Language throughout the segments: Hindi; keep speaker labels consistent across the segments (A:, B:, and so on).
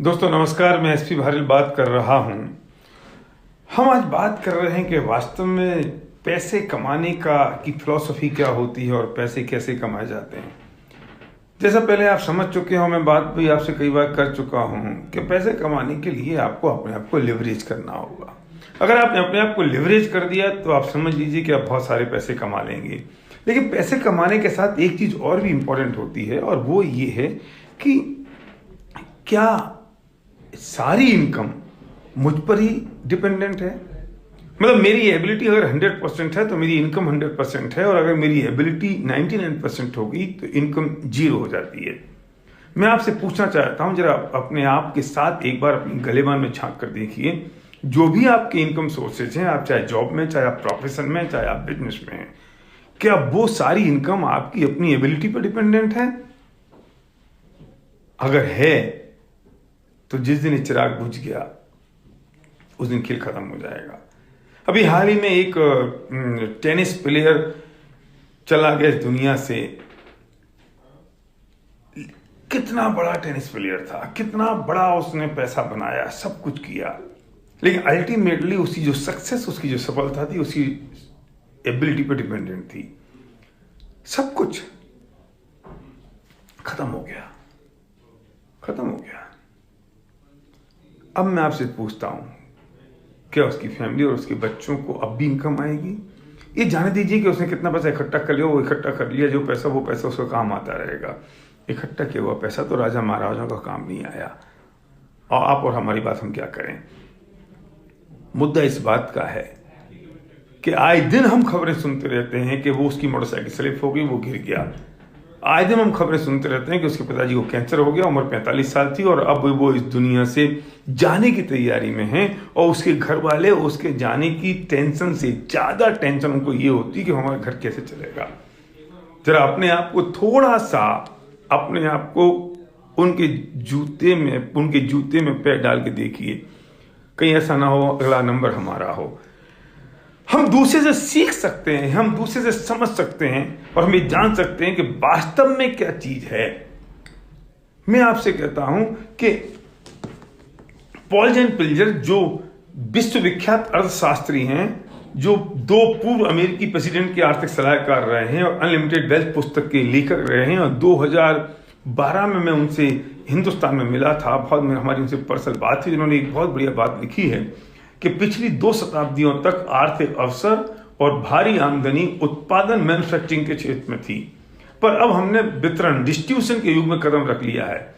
A: दोस्तों नमस्कार, मैं एसपी भारिल बात कर रहा हूं। हम आज बात कर रहे हैं कि वास्तव में पैसे कमाने की फिलॉसफी क्या होती है और पैसे कैसे कमाए जाते हैं। जैसा पहले आप समझ चुके हो, मैं बात भी आपसे कई बार कर चुका हूं कि पैसे कमाने के लिए आपको अपने आप को लिवरेज करना होगा। अगर आपने अपने आप को लिवरेज कर दिया तो आप समझ लीजिए कि आप बहुत सारे पैसे कमा लेंगे। लेकिन पैसे कमाने के साथ एक चीज और भी इंपॉर्टेंट होती है, और वो ये है कि क्या सारी इनकम मुझ पर ही डिपेंडेंट है। मतलब मेरी एबिलिटी अगर 100% है तो मेरी इनकम 100% है, और अगर मेरी एबिलिटी 99% होगी तो इनकम 0 हो जाती है। मैं आपसे पूछना चाहता हूं, जरा अपने आप के साथ एक बार अपनी गलेबान में झांक कर देखिए। जो भी आपके इनकम सोर्सेज हैं, आप चाहे जॉब में, चाहे आप प्रोफेशन में, चाहे आप बिजनेस में हैं, क्या वो सारी इनकम आपकी अपनी एबिलिटी पर डिपेंडेंट है? अगर है तो जिस दिन ये चिराग बुझ गया उस दिन खेल खत्म हो जाएगा। अभी हाल ही में एक टेनिस प्लेयर चला गया इस दुनिया से। कितना बड़ा टेनिस प्लेयर था, कितना बड़ा उसने पैसा बनाया, सब कुछ किया, लेकिन अल्टीमेटली उसकी जो सक्सेस, उसकी जो सफलता थी, उसकी एबिलिटी पर डिपेंडेंट थी। सब कुछ खत्म हो गया, खत्म हो गया। अब मैं आपसे पूछता हूं, क्या उसकी फैमिली और उसके बच्चों को अब भी इनकम आएगी? ये जाने दीजिए कि उसने कितना पैसा इकट्ठा कर लिया, वो इकट्ठा कर लिया, जो पैसा वो पैसा उसका काम आता रहेगा। इकट्ठा किया हुआ पैसा तो राजा महाराजाओं का काम नहीं आया। और आप और हमारी बात हम क्या करें। मुद्दा इस बात का है कि आए दिन हम खबरें सुनते रहते हैं कि वो उसकी मोटरसाइकिल स्लिप हो गई, वो गिर गया। आए दिन हम खबरें सुनते रहते हैं कि उसके पिताजी को कैंसर हो गया, उम्र 45 साल थी, और अब वो इस दुनिया से जाने की तैयारी में हैं। और उसके घर वाले उसके जाने की टेंशन से ज्यादा टेंशन उनको ये होती है कि हमारा घर कैसे चलेगा। जरा अपने आप को थोड़ा सा, अपने आप को उनके जूते में पैर डाल के देखिए, कहीं ऐसा ना हो अगला नंबर हमारा हो। हम दूसरे से सीख सकते हैं, हम दूसरे से समझ सकते हैं, और हम ये जान सकते हैं कि वास्तव में क्या चीज है। मैं आपसे कहता हूं कि पॉल जेन पिल्जर, जो विश्वविख्यात अर्थशास्त्री हैं, जो 2 पूर्व अमेरिकी प्रेसिडेंट के आर्थिक सलाहकार रहे हैं और अनलिमिटेड वेल्थ पुस्तक के लेखक रहे हैं, और 2012 में मैं उनसे हिंदुस्तान में मिला था। हमारी उनसे पर्सनल बात थी। जिन्होंने एक बहुत बढ़िया बात लिखी है कि पिछली 2 शताब्दियों तक आर्थिक अवसर और भारी आमदनी उत्पादन, मैन्युफैक्चरिंग के क्षेत्र में थी, पर अब हमने वितरण, डिस्ट्रीब्यूशन के युग में कदम रख लिया है।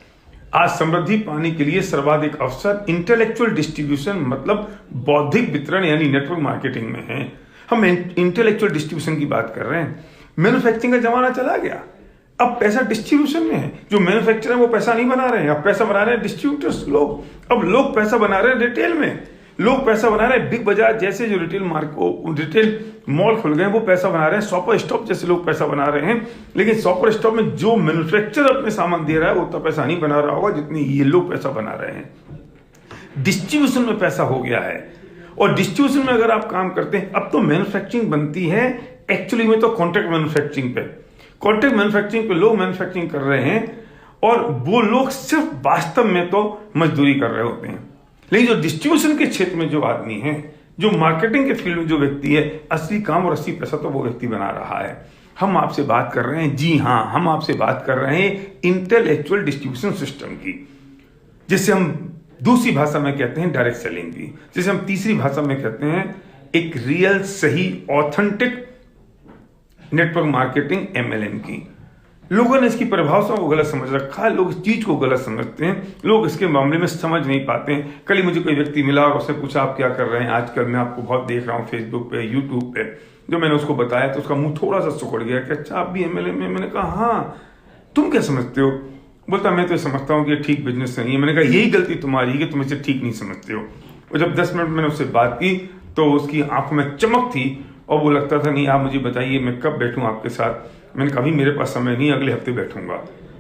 A: आज समृद्धि पाने के लिए सर्वाधिक अवसर इंटेलेक्चुअल डिस्ट्रीब्यूशन, मतलब बौद्धिक वितरण यानी नेटवर्क मार्केटिंग में है। हम इंटेलेक्चुअल डिस्ट्रीब्यूशन की बात कर रहे हैं। मैन्युफैक्चरिंग का जमाना चला गया, अब पैसा डिस्ट्रीब्यूशन में है। जो मैन्युफैक्चरर है वो पैसा नहीं बना रहे हैं, अब पैसा बना रहे हैं डिस्ट्रीब्यूटर्स लोग। अब लोग पैसा बना रहे हैं रिटेल में, लोग पैसा बना रहे हैं बिग बाजार जैसे जो रिटेल मॉल खुल गए, वो पैसा बना रहे हैं। शॉपर स्टॉप जैसे लोग पैसा बना रहे हैं। लेकिन शॉपर स्टॉप में जो मैन्युफैक्चरर अपने सामान दे रहा है वो उतना पैसा नहीं बना रहा होगा जितनी ये लोग पैसा बना रहे हैं। डिस्ट्रीब्यूशन में पैसा हो गया है, और डिस्ट्रीब्यूशन में अगर आप काम करते हैं, अब तो मैन्युफैक्चरिंग बनती है एक्चुअली में तो कॉन्ट्रैक्ट मैन्युफैक्चरिंग पे। कॉन्ट्रैक्ट मैन्युफैक्चरिंग पे लोग मैन्युफैक्चरिंग कर रहे हैं, और वो लोग सिर्फ वास्तव में तो मजदूरी कर रहे होते हैं। लेकिन जो डिस्ट्रीब्यूशन के क्षेत्र में जो आदमी है, जो मार्केटिंग के फील्ड में जो व्यक्ति है, असली काम और असली पैसा तो वो व्यक्ति बना रहा है। हम आपसे बात कर रहे हैं, जी हां, हम आपसे बात कर रहे हैं इंटेलेक्चुअल डिस्ट्रीब्यूशन सिस्टम की, जिसे हम दूसरी भाषा में कहते हैं डायरेक्ट सेलिंग की, जिसे हम तीसरी भाषा में कहते हैं एक रियल, सही, ऑथेंटिक नेटवर्क मार्केटिंग, MLM की। लोगों ने इसकी परिभाषा को गलत समझ रखा है, लोग इस चीज को गलत समझते हैं, लोग इसके मामले में समझ नहीं पाते हैं। कल ही मुझे कोई व्यक्ति मिला और उसने पूछा आप क्या कर रहे हैं आजकल, मैं आपको बहुत देख रहा हूँ फेसबुक पे, यूट्यूब पे। जो मैंने उसको बताया तो उसका मुंह थोड़ा सा सिकुड़ गया कि अच्छा आप भी MLM में। मैंने कहा हाँ, तुम क्या समझते हो? बोलता मैं तो समझता हूँ कि ठीक बिजनेस नहीं है। मैंने कहा यही गलती तुम्हारी है कि तुम इसे ठीक नहीं समझते हो। और जब 10 मिनट मैंने उससे बात की तो उसकी आंखों में चमक थी, और वो लगता था नहीं आप मुझे बताइए मैं कब बैठूं आपके साथ। मैंने कहा मेरे पास समय नहीं, अगले हफ्ते बैठूंगा।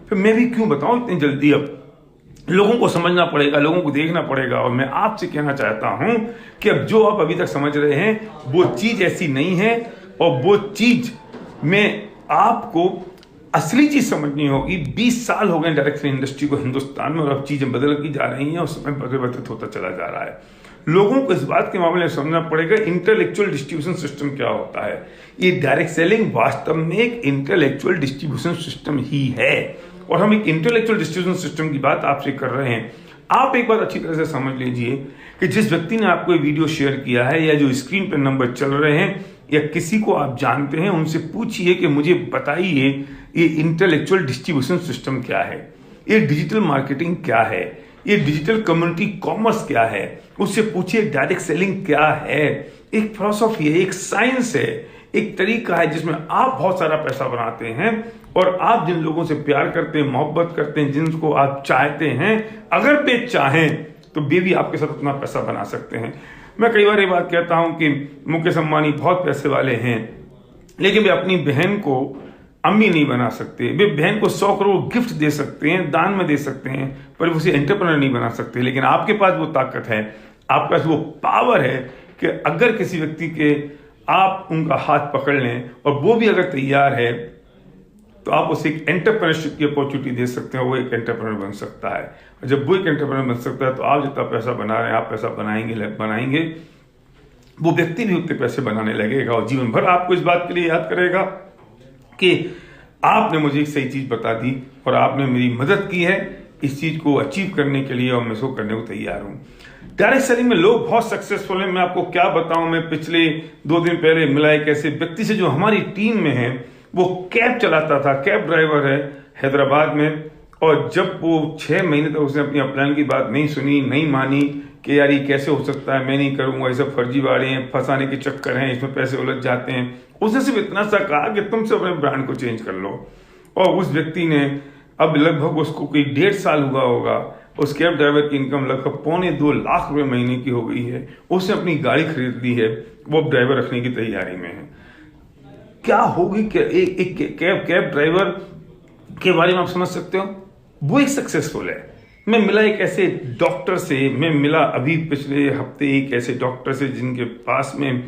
A: फिर मैं भी क्यों बताऊं इतनी जल्दी, अब लोगों को समझना पड़ेगा, लोगों को देखना पड़ेगा। और मैं आपसे कहना चाहता हूं कि अब जो आप अभी तक समझ रहे हैं वो चीज ऐसी नहीं है, और वो चीज में आपको असली चीज समझनी होगी। 20 साल हो गए डायरेक्ट सेलिंग इंडस्ट्री को हिंदुस्तान में, और अब चीजें बदल की जा रही हैं और समय परिवर्तित होता चला जा रहा है। लोगों को इस बात के मामले में समझना पड़ेगा इंटेलेक्चुअल डिस्ट्रीब्यूशन सिस्टम क्या होता है। ये डायरेक्ट सेलिंग वास्तव में एक इंटेलेक्चुअल डिस्ट्रीब्यूशन सिस्टम ही है, और हम एक इंटेलेक्चुअल डिस्ट्रीब्यूशन सिस्टम की बात आपसे कर रहे हैं। आप एक बात अच्छी तरह से समझ लीजिए कि जिस व्यक्ति ने आपको ये वीडियो शेयर किया है, या जो स्क्रीन पर नंबर चल रहे हैं, या किसी को आप जानते हैं, उनसे पूछिए कि मुझे बताइए ये इंटेलेक्चुअल डिस्ट्रीब्यूशन सिस्टम क्या है, ये डिजिटल मार्केटिंग क्या है, ये डिजिटल कम्युनिटी कॉमर्स क्या है। उससे पूछिए डायरेक्ट सेलिंग क्या है। एक फिलॉसफी है, एक साइंस है, एक तरीका है जिसमें आप बहुत सारा पैसा बनाते हैं, और आप जिन लोगों से प्यार करते हैं, मोहब्बत करते हैं, जिनको आप चाहते हैं, अगर वे चाहें तो वे भी आपके साथ अपना पैसा बना सकते हैं। मैं कई बार ये बात कहता हूं कि मुकेश अंबानी बहुत पैसे वाले हैं, लेकिन वे अपनी बहन को अम्मी नहीं बना सकते। वे बहन को 100 करोड़ गिफ्ट दे सकते हैं, दान में दे सकते हैं, पर उसे एंटरप्रेन्योर नहीं बना सकते। लेकिन आपके पास वो ताकत है, आपके पास वो पावर है कि अगर किसी व्यक्ति के आप उनका हाथ पकड़ लें और वो भी अगर तैयार है, तो आप उसे एक एंटरप्रेन्योरशिप की अपॉर्चुनिटी दे सकते हैं, वो एक एंटरप्रेन्योर बन सकता है। और जब वो एक एंटरप्रेन्योर बन सकता है, तो आप जितना पैसा बना रहे हैं, आप पैसा बनाएंगे, वो व्यक्ति भी उतने पैसे बनाने लगेगा, और जीवन भर आपको इस बात के लिए याद करेगा कि आपने मुझे एक सही चीज बता दी और आपने मेरी मदद की है इस चीज को अचीव करने के लिए, और मैं इसको करने को तैयार हूं। डायरेक्ट सेलिंग में लोग बहुत सक्सेसफुल हैं। मैं आपको क्या बताऊं, मैं पिछले 2 दिन पहले मिला एक ऐसे व्यक्ति से जो हमारी टीम में है। वो कैब चलाता था, कैब ड्राइवर है हैदराबाद में, और जब वो 6 महीने तक उसने अपनी अपलाइन की बात नहीं सुनी, नहीं मानी कि यार ये कैसे हो सकता है, मैं नहीं करूंगा, ये सब फर्जीवाड़े हैं, फंसाने के चक्कर हैं, इसमें पैसे उलझ जाते हैं। उसने सिर्फ इतना सा कहा कि तुम से अपने ब्रांड को चेंज कर लो, और उस व्यक्ति ने अब लगभग उसको कोई 1.5 साल हुआ होगा, उस कैब ड्राइवर की इनकम लगभग 1.25-2 लाख रुपए महीने की हो गई है। उसने अपनी गाड़ी खरीद ली है, वो अब ड्राइवर रखने की तैयारी में है। क्या होगी कि एक कैब ड्राइवर के बारे में आप समझ सकते हो, वो एक सक्सेसफुल है। मैं मिला एक ऐसे डॉक्टर से, मैं मिला अभी पिछले हफ्ते एक ऐसे डॉक्टर से जिनके पास में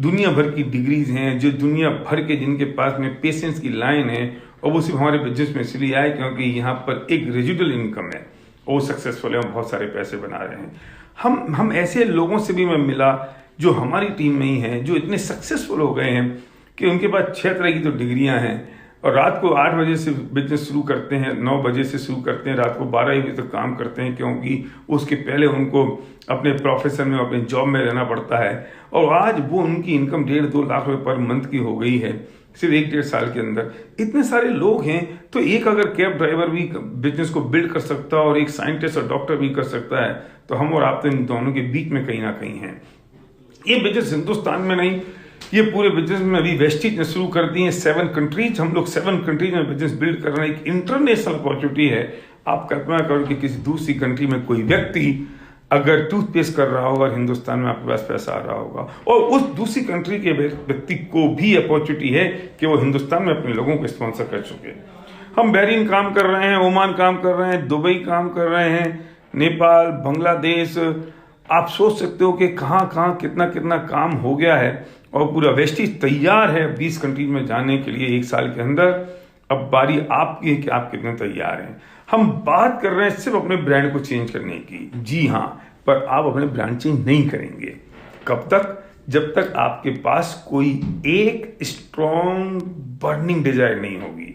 A: दुनिया भर की डिग्रीज हैं, जो दुनिया भर के जिनके पास में पेशेंट्स की लाइन है, और वो सिर्फ हमारे बिजनेस में इसलिए आए क्योंकि यहाँ पर एक रेजिडुअल इनकम है, और वो सक्सेसफुल है और बहुत सारे पैसे बना रहे हैं। हम ऐसे लोगों से भी मैं मिला जो हमारी टीम में ही हैं, जो इतने सक्सेसफुल हो गए हैं कि उनके पास 6 तरह की तो डिग्रियां हैं, और रात को 8 बजे से बिजनेस शुरू करते हैं, 9 बजे से शुरू करते हैं, रात को 12 बजे तक काम करते हैं, क्योंकि उसके पहले उनको अपने प्रोफेशन में, अपने जॉब में रहना पड़ता है। और आज वो उनकी इनकम 1.5-2 लाख रुपए पर मंथ की हो गई है, सिर्फ 1-1.5 साल के अंदर। इतने सारे लोग हैं, तो एक अगर कैब ड्राइवर भी बिजनेस को बिल्ड कर सकता है और एक साइंटिस्ट और डॉक्टर भी कर सकता है, तो हम और आप तो इन दोनों के बीच में कहीं ना कहीं हैं। ये बिजनेस हिंदुस्तान में नहीं, ये पूरे बिजनेस में अभी वेस्टीज ने शुरू कर दी है 7 कंट्रीज। हम लोग 7 कंट्रीज में बिजनेस बिल्ड कर रहे हैं, एक इंटरनेशनल अपॉर्चुनिटी है। आप कल्पना करो कि किसी दूसरी कंट्री में कोई व्यक्ति अगर टूथपेस्ट कर रहा होगा, हिंदुस्तान में आपके पास पैसा आ रहा होगा, और उस दूसरी कंट्री के व्यक्ति को भी अपॉर्चुनिटी है कि वो हिंदुस्तान में अपने लोगों को स्पॉन्सर कर चुके। हम बहरीन काम कर रहे हैं, ओमान काम कर रहे हैं, दुबई काम कर रहे हैं, नेपाल, बांग्लादेश। आप सोच सकते हो कि कहाँ कहाँ कितना कितना काम हो गया है, और पूरा वेस्टीज तैयार है 20 कंट्रीज में जाने के लिए 1 साल के अंदर। अब बारी आपकी है कि आप कितने तैयार हैं। हम बात कर रहे हैं सिर्फ अपने ब्रांड को चेंज करने की, जी हाँ, पर आप अपने ब्रांड चेंज नहीं करेंगे। कब तक? जब तक आपके पास कोई एक स्ट्रॉन्ग बर्निंग डिजायर नहीं होगी।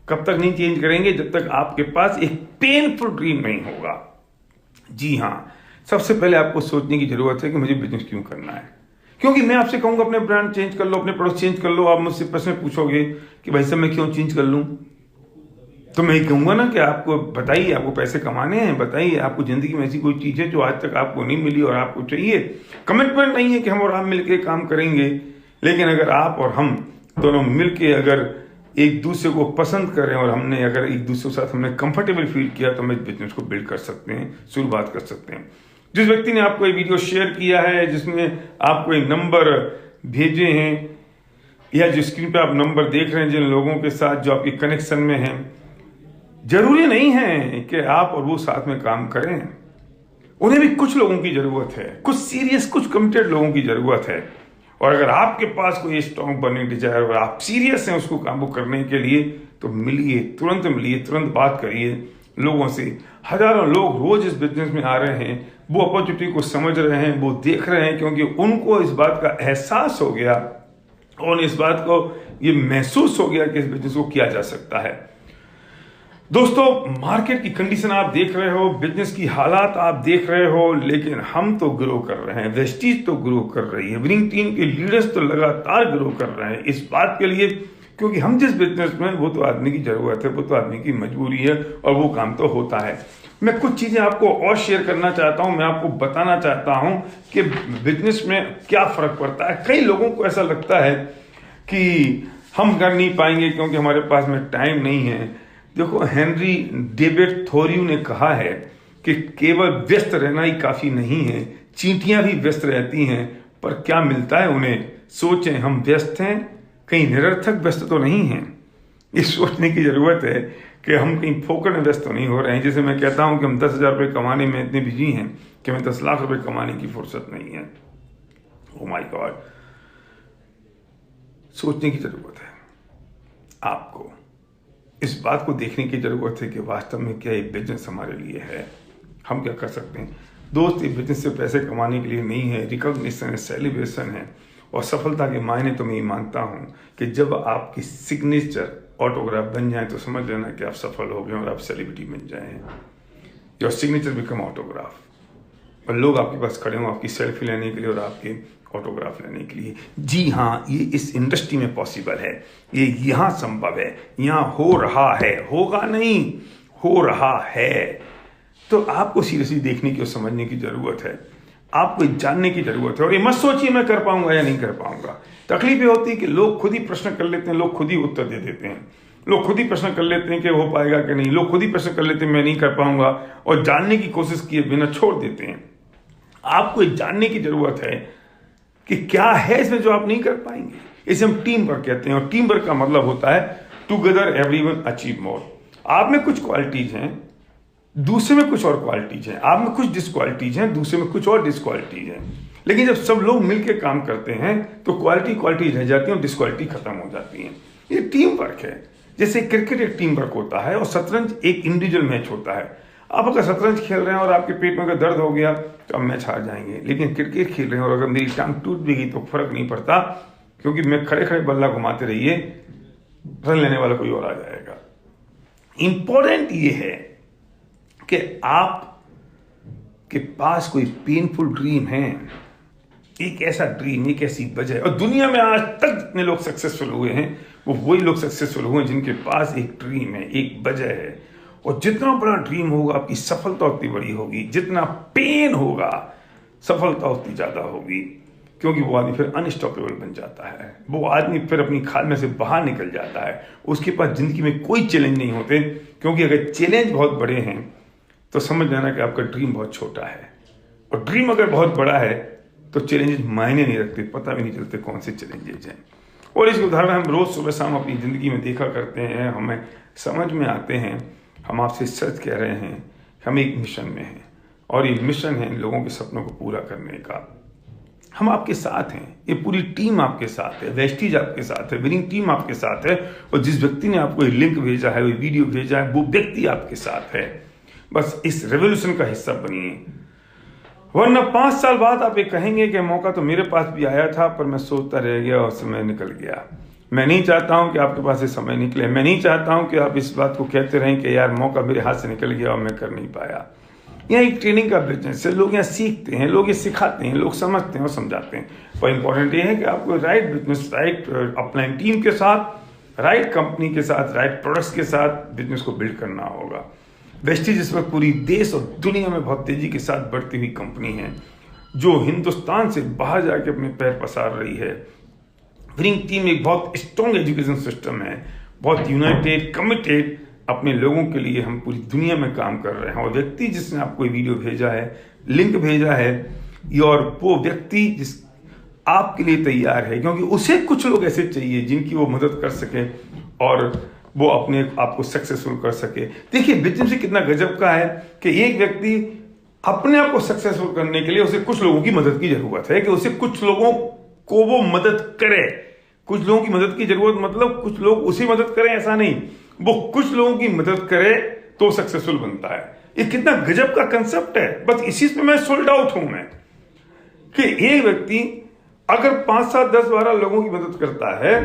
A: कब तक नहीं चेंज करेंगे? जब तक आपके पास एक पेनफुल ड्रीम नहीं होगा। जी हाँ, सबसे पहले आपको सोचने की जरूरत है कि मुझे बिजनेस क्यों करना है। क्योंकि मैं आपसे कहूंगा अपने ब्रांड चेंज कर लो, अपने प्रोडक्ट चेंज कर लो, आप मुझसे प्रश्न पूछोगे कि भाई साहब मैं क्यों चेंज कर लूं, तो मैं कहूंगा ना कि आपको बताइए, आपको पैसे कमाने हैं, बताइए आपको जिंदगी में ऐसी कोई चीज है जो आज तक आपको नहीं मिली और आपको चाहिए। कमिटमेंट नहीं है कि हम और आप मिलकर काम करेंगे, लेकिन अगर आप और हम दोनों मिलकर अगर एक दूसरे को पसंद करें और हमने अगर एक दूसरे के साथ हमने कंफर्टेबल फील किया, तो हम इस बिजनेस को बिल्ड कर सकते हैं, शुरुआत कर सकते हैं। जिस व्यक्ति ने आपको ये वीडियो शेयर किया है, जिसने आपको एक नंबर भेजे हैं, या जो स्क्रीन पे आप नंबर देख रहे हैं, जिन लोगों के साथ जो आपके कनेक्शन में हैं, जरूरी नहीं है कि आप और वो साथ में काम करें। उन्हें भी कुछ लोगों की जरूरत है, कुछ सीरियस, कुछ कमिटेड लोगों की जरूरत है। और अगर आपके पास कोई स्ट्रॉन्ग बर्निंग डिजायर और आप सीरियस हैं उसको काबू करने के लिए, तो मिलिए, तुरंत बात करिए लोगों से। हजारों लोग रोज इस बिजनेस में आ रहे हैं, वो अपॉर्चुनिटी को समझ रहे हैं, वो देख रहे हैं, क्योंकि उनको इस बात का एहसास हो गया और इस बात को ये महसूस हो गया कि इस बिजनेस को किया जा सकता है। दोस्तों, मार्केट की कंडीशन आप देख रहे हो, बिजनेस की हालात आप देख रहे हो, लेकिन हम तो ग्रो कर रहे हैं, वेस्टीज तो ग्रो कर रही है, विनिंग टीम के लीडर्स तो लगातार ग्रो कर रहे हैं। इस बात के लिए क्योंकि हम जिस बिजनेस में, वो तो आदमी की जरूरत है, वो तो आदमी की मजबूरी है और वो काम तो होता है। मैं कुछ चीजें आपको और शेयर करना चाहता हूं, मैं आपको बताना चाहता हूं कि बिजनेस में क्या फर्क पड़ता है। कई लोगों को ऐसा लगता है कि हम कर नहीं पाएंगे क्योंकि हमारे पास में टाइम नहीं है। देखो, हेनरी डेविड थोरियो ने कहा है कि केवल व्यस्त रहना ही काफी नहीं है, चींटियां भी व्यस्त रहती हैं, पर क्या मिलता है उन्हें। सोचें, हम व्यस्त हैं, कहीं निरर्थक व्यस्त तो नहीं हैं। ये सोचने की जरूरत है कि हम कहीं फोकट में व्यस्त तो नहीं हो रहे हैं। जैसे मैं कहता हूं कि हम 10,000 रुपये कमाने में इतने बिजी हैं कि हमें 10 लाख रुपए कमाने की फुर्सत नहीं है। ओ माय गॉड, सोचने की जरूरत है। आपको इस बात को देखने की जरूरत है कि वास्तव में क्या ये बिजनेस हमारे लिए है, हम क्या कर सकते हैं। दोस्त, ये बिजनेस से पैसे कमाने के लिए नहीं है, रिकॉग्निशन है, सेलिब्रेशन है और सफलता के मायने तो मैं ये मानता हूं कि जब आपकी सिग्नेचर ऑटोग्राफ बन जाए तो समझ लेना कि आप सफल हो गए और आप सेलिब्रिटी बन जाए। योर सिग्नेचर बिकम ऑटोग्राफ और लोग आपके पास खड़े हों आपकी सेल्फी लेने के लिए और आपके ऑटोग्राफ लेने के लिए। जी हाँ, ये इस इंडस्ट्री में पॉसिबल है, ये यहाँ संभव है, यहाँ हो रहा है, होगा नहीं, हो रहा है। तो आपको सीरियसली देखने की और समझने की जरूरत है, आपको जानने की जरूरत है। और ये मत सोचिए मैं कर पाऊंगा या नहीं कर पाऊंगा। तकलीफ ये होती है कि लोग खुद ही प्रश्न कर लेते हैं, लोग खुद ही उत्तर दे देते हैं, लोग खुद ही प्रश्न कर लेते हैं कि हो पाएगा कि नहीं, लोग खुद ही प्रश्न कर लेते हैं मैं नहीं कर पाऊंगा और जानने की कोशिश किए बिना छोड़ देते हैं। आपको जानने की जरूरत है कि क्या है इसमें जो आप नहीं कर पाएंगे। इसे हम टीम वर्क कहते हैं और टीम वर्क का मतलब होता है टुगेदर एवरीवन अचीव मोर। आप में कुछ क्वालिटीज हैं, दूसरे में कुछ और क्वालिटीज हैं, आप में कुछ डिसक्वालिटीज हैं, दूसरे में कुछ और डिसक्वालिटीज हैं। लेकिन जब सब लोग मिलकर काम करते हैं तो क्वालिटी रह जाती है और डिसक्वालिटी खत्म हो जाती है। ये टीम वर्क है। जैसे क्रिकेट एक टीम वर्क होता है और शतरंज एक इंडिविजुअल मैच होता है। आप अगर शतरंज खेल रहे हैं और आपके पेट में अगर दर्द हो गया तो आप मैच हार जाएंगे, लेकिन क्रिकेट खेल रहे हैं और अगर मेरी टांग टूट भी गई तो फर्क नहीं पड़ता, क्योंकि मैं खड़े खड़े बल्ला घुमाते रहिए, रन लेने वाला कोई और आ जाएगा। इंपॉर्टेंट ये है कि आप के पास कोई पेनफुल ड्रीम है, एक ऐसा ड्रीम, एक ऐसी वजह। और दुनिया में आज तक जितने लोग सक्सेसफुल हुए हैं वो वही लोग सक्सेसफुल हुए जिनके पास एक ड्रीम है, एक वजह है। और जितना बड़ा ड्रीम होगा आपकी सफलता उतनी बड़ी होगी, जितना पेन होगा सफलता उतनी ज्यादा होगी, क्योंकि वो आदमी फिर अनस्टॉपेबल बन जाता है, वो आदमी फिर अपनी खाल में से बाहर निकल जाता है। उसके पास जिंदगी में कोई चैलेंज नहीं होते, क्योंकि अगर चैलेंज बहुत बड़े हैं तो समझ जाना कि आपका ड्रीम बहुत छोटा है। और ड्रीम अगर बहुत बड़ा है तो चैलेंजेस मायने नहीं रखते, पता भी नहीं चलते कौन से चैलेंजेस हैं। और इसके उदाहरण हम रोज सुबह शाम अपनी जिंदगी में देखा करते हैं, हमें समझ में आते हैं। हम आपसे सच कह रहे हैं, हम एक मिशन में हैं और ये मिशन है लोगों के सपनों को पूरा करने का। हम आपके साथ हैं, ये पूरी टीम आपके साथ है, वेस्टीज आपके साथ है, विनिंग टीम आपके साथ है। और जिस व्यक्ति ने आपको ये लिंक भेजा है, वो वीडियो भेजा है, वो व्यक्ति आपके साथ है। बस इस रेवोल्यूशन का हिस्सा बनिए, वरना 5 साल बाद आप ये कहेंगे कि मौका तो मेरे पास भी आया था पर मैं सोचता रह गया और समय निकल गया। मैं नहीं चाहता हूं कि आपके पास ये समय निकले। मैं नहीं चाहता हूं कि आप इस बात को कहते रहें कि यार मौका मेरे हाथ से निकल गया और मैं कर नहीं पाया। यहाँ एक ट्रेनिंग का बिजनेस है, लोग यहाँ सीखते हैं, लोग ये सिखाते हैं, लोग समझते हैं और समझाते हैं। पर इंपॉर्टेंट ये है कि आपको right business, right upline team के साथ, राइट कंपनी के साथ, राइट प्रोडक्ट्स के साथ बिजनेस को बिल्ड करना होगा। वेस्टीज इस वक्त पूरी देश और दुनिया में बहुत तेजी के साथ बढ़ती हुई कंपनी है, जो हिंदुस्तान से बाहर जाके अपने पैर पसार रही है। विनिंग टीम एक बहुत स्ट्रॉन्ग एजुकेशन सिस्टम है, बहुत यूनाइटेड, कमिटेड, अपने लोगों के लिए हम पूरी दुनिया में काम कर रहे हैं। और व्यक्ति जिसने आपको वीडियो भेजा है, लिंक भेजा है, और वो व्यक्ति जिस आपके लिए तैयार है, क्योंकि उसे कुछ लोग ऐसे चाहिए जिनकी वो मदद कर सके और वो अपने आपको सक्सेसफुल कर सके। देखिए बिजनेस से कितना गजब का है कि एक व्यक्ति अपने आप को सक्सेसफुल करने के लिए उसे कुछ लोगों की मदद की जरूरत है, कि उसे कुछ लोगों को वो मदद करे। कुछ लोगों की मदद की जरूरत मतलब कुछ लोग उसी मदद करें ऐसा नहीं, वो कुछ लोगों की मदद करे तो सक्सेसफुल बनता है। ये कितना गजब का कंसेप्ट है। बस इसी पे मैं सोल्ड आउट हूं मैं, कि एक व्यक्ति अगर 5, 7, 10, 12 लोगों की मदद करता है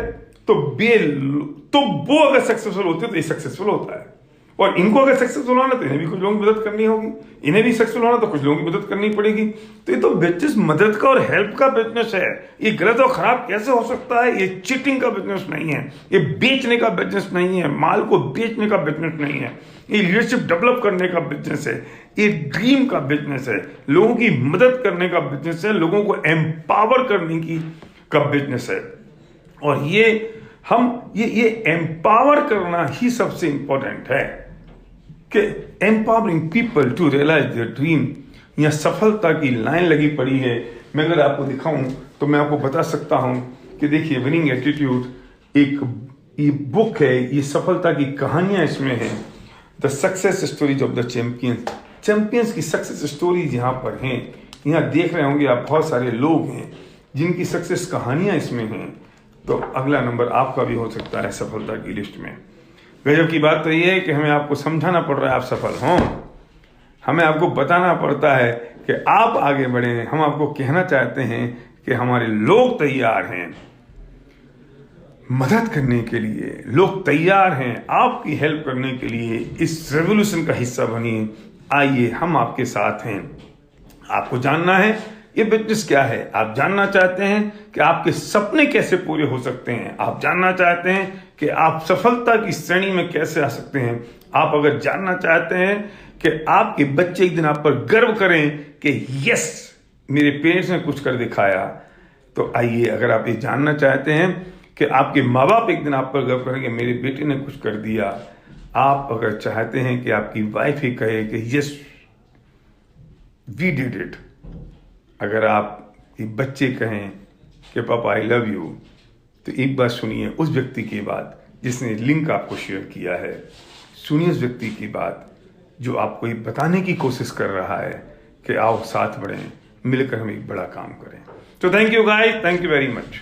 A: तो वो अगर सक्सेसफुल होते तो ये सक्सेसफुल होता है। और इनको अगर सक्सेसफुल होना तो इन्हें भी कुछ लोगों की मदद करनी होगी, इन्हें भी सक्सेसफुल होना तो कुछ लोगों की मदद करनी पड़ेगी। तो ये तो बिजनेस मदद का और हेल्प का बिजनेस है। ये गलत और खराब कैसे हो सकता है? ये चीटिंग का बिजनेस नहीं है, ये बेचने का बिजनेस नहीं है, माल को बेचने का बिजनेस नहीं है, ये लीडरशिप डेवलप करने का बिजनेस है, ये ड्रीम का बिजनेस है, लोगों की मदद करने का बिजनेस है, लोगों को एम्पावर करने की का बिजनेस है। और ये एम्पावर करना ही सबसे इंपॉर्टेंट है कि empowering people to realise their dream. यहां सफलता की लाइन लगी पड़ी है। मैं अगर आपको दिखाऊं तो मैं आपको बता सकता हूं कि देखिए, विनिंग एटीट्यूड एक ये बुक है, ये सफलता की कहानियां इसमें हैं। The success stories of the champions की सक्सेस स्टोरीज यहाँ पर हैं। यहाँ देख रहे होंगे आप, बहुत सारे लोग हैं जिनकी सक्सेस कहानियां इसमें हैं। तो अगला नंबर आपका भी हो सकता है सफलता की लिस्ट में। गजब की बात तो ये है कि हमें आपको समझाना पड़ रहा है आप सफल हों, हमें आपको बताना पड़ता है कि आप आगे बढ़ें। हम आपको कहना चाहते हैं कि हमारे लोग तैयार हैं मदद करने के लिए, लोग तैयार हैं आपकी हेल्प करने के लिए। इस रेवोल्यूशन का हिस्सा बनिए, आइए हम आपके साथ हैं। आपको जानना है ये बिजनेस क्या है, आप जानना चाहते हैं कि आपके सपने कैसे पूरे हो सकते हैं, आप जानना चाहते हैं कि आप सफलता की श्रेणी में कैसे आ सकते हैं, आप अगर जानना चाहते हैं कि आपके बच्चे एक दिन आप पर गर्व करें कि यस मेरे पेरेंट्स ने कुछ कर दिखाया, तो आइए। अगर आप ये जानना चाहते हैं कि आपके माँ बाप एक दिन आप पर गर्व करें कि मेरे बेटे ने कुछ कर दिया, आप अगर चाहते हैं कि आपकी वाइफ ही कहे कि यस वी डिड इट, अगर आप बच्चे कहें कि पापा आई लव यू, तो एक बात सुनिए उस व्यक्ति की बात जिसने लिंक आपको शेयर किया है। सुनिए उस व्यक्ति की बात जो आपको ये बताने की कोशिश कर रहा है कि आओ साथ बढ़ें, मिलकर हम एक बड़ा काम करें। तो thank you guys, thank you very much.